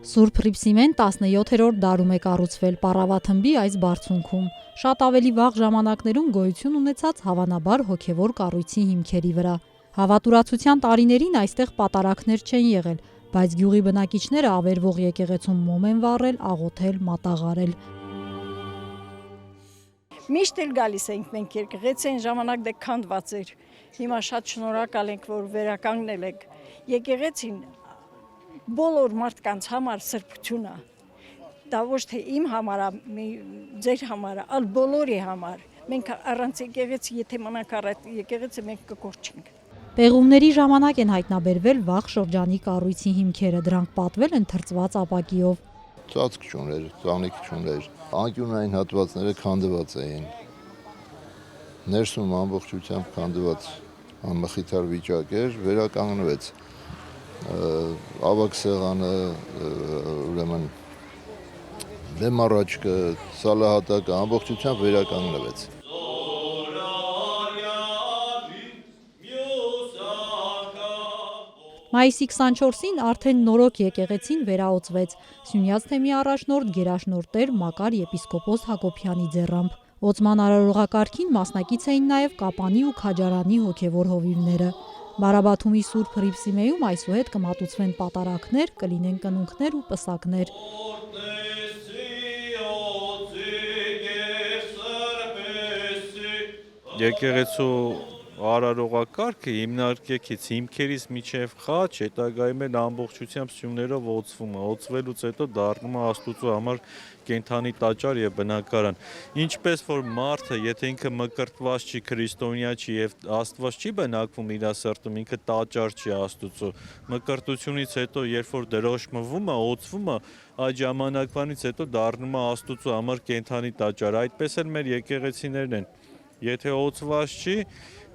Սուրբ Հռիփսիմեն 17-րդ դարում է կառուցվել Պառավաթմբի այս բարձունքում, շատ ավելի վաղ ժամանակներում գոյություն ունեցած հավանաբար հոգևոր կառույցի հիմքերի վրա։ Հավատուրացության տարիներին այստեղ պատարագներ չեն եղել, բայց գյուղի բնակիչները ավերվող եկեղեցում մոմ են վառել, աղոթել, մատաղարել։ Միշտ էլ գալիս ենք մենք եկեղեցին ժամանակ դե քանդված էր։ Հիմա շատ շնորհակալ ենք, որ վերականգնել եք եկեղեցին։ Բոլոր մարդկանց համար սրբություն է։ Դա ոչ թե իմ համար է, ձեր համար է, այլ բոլորի համար։ Մենք առանց եկեղեցի, եթե մնանք առանց եկեղեցի, մենք կկորչենք։ Պեղումների ժամանակ են հայտնաբերվել վաղ շրջանի կառույցի հիմքերը, դրանք պատվել են թրծված ապակիով։ Ծածկ չուներ, ծանիք չուներ, անկյունային հատվածները քանդված էին։ Ներսում ամբողջությամբ քանդված անմխիթար վիճակ էր, վերականգնվեց։ Ավագ սեղանը, ուրեմն բեմ առաջկը, սալահատակը ամբողջությամբ վերականգնվեց։ Մայիսի 24-ին արդեն նորոգ եկեղեցին վերաօծվեց Սյունյաց թեմի առաջնորդ գերաշնորհ Մակար եպիսկոպոս Հակոբյանի ձեռամբ։ Օծման արարողակարգին մասնակից էին նաև Կապանի ու Քաջարանի հոգևոր հովիվները։ Բարաբաթումի Սուրբ Հռիփսիմեում այսուհետ կմատուցվեն պատարագներ, կլինեն կնունքներ ու պսակներ։ Եկեղեցու արարողակարգը հիմնարկեքից հիմքերից միջև խաչ, հետագայում էլ ամբողջությամբ սյուններով օծվում է, օծվելուց հետո դառնում է Աստուծո համար կենդանի տաճար եւ բնակարան։ Ինչպես որ մարդը, եթե ինքը մկրտված չի, քրիստոնյա չի եւ Աստված չի բնակվում իր սրտում, ինքը տաճար չի Աստուծո։ Մկրտությունից հետո, երբ որ դրոշմվում է, օծվում է, այդ ժամանակվանից հետո դառնում է Աստուծո համար կենդանի տաճար։ Այդպես էլ մեր եկեղեցիներն են։ Եթե օծված չի,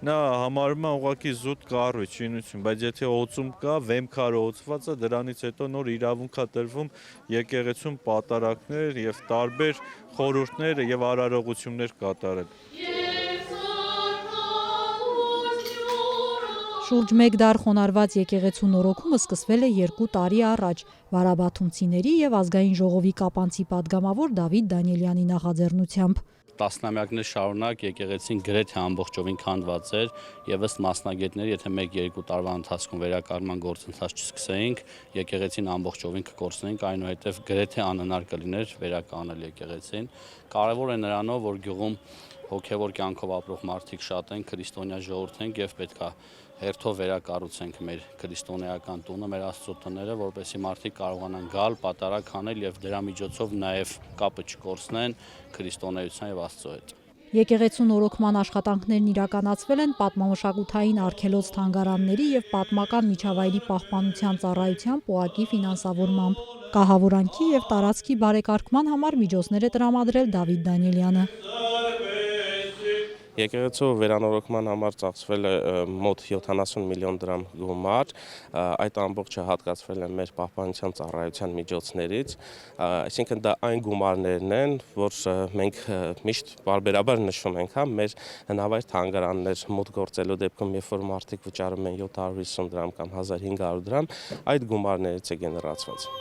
նա համարում է ուղղակի զուտ կառույց, շինություն, բայց եթե օծում կա, վեմքարը օծված է, դրանից հետո նոր իրավունք է տրվում եկեղեցում պատարագներ եւ տարբեր խորհուրդներ եւ արարողություններ կատարել։ Շուրջ 1 դար խոնարհված եկեղեցու նորոգումը սկսվել է 2 տարի առաջ Բարաբաթումցիների եւ ազգային ժողովի կապանցի падգամավոր Դավիթ Դանիելյանի նախաձեռնությամբ։ Տասնամյակներ շարունակ եկեղեցին գրեթե ամբողջովին քանդված էր եւ ըստ մասնագետների, եթե 1-2 տարվա ընթացքում վերակառման գործընթաց չսկսեինք, եկեղեցին ամբողջովին կկորցնեինք, այնուհետեւ գրեթե անհնար կլիներ վերականգնել եկեղեցին։ Կարևոր է նրանով, որ գյուղում հոգևոր կյանքով ապրող մարդիկ շատ են, քրիստոնյա ժողովուրդ են եւ պետք է հերթով վերակառուցենք մեր քրիստոնեական տունը, մեր Աստծո տները, որպեսզի մարդիկ կարողանան գալ, պատարագ անել եւ դրա միջոցով նաեւ կապը չկորցնեն քրիստոնեության եւ Աստծո հետ։ Եկեղեցու նորոգման աշխատանքներն իրականացվել են պատմամշակութային արգելոց թանգարանների եւ պատմական միջավայրի պահպանության ծառայության ՊՕԱԿ-ի ֆինանսավորմամբ։ Կահավորանքի եւ տարածքի բարեկարգման համար միջոցներ է տրամադրել Դավիթ Դանիելյանը։ Եկեղեցու վերանորոգման համար ծախսվել է մոտ 70 միլիոն դրամ գումար, այդ ամբողջը հատկացվել է մեր պահպանության ծառայության միջոցներից, այսինքն դա այն գումարներն են, որ մենք միշտ բարբերաբար նշում ենք, մեր հնավայր թանգարաններ մուտք գործելու դեպքում, երբ որ մարդիկ վճարում են 750 դրամ կամ 1500 դրամ, այդ գումարներից է գեներացված։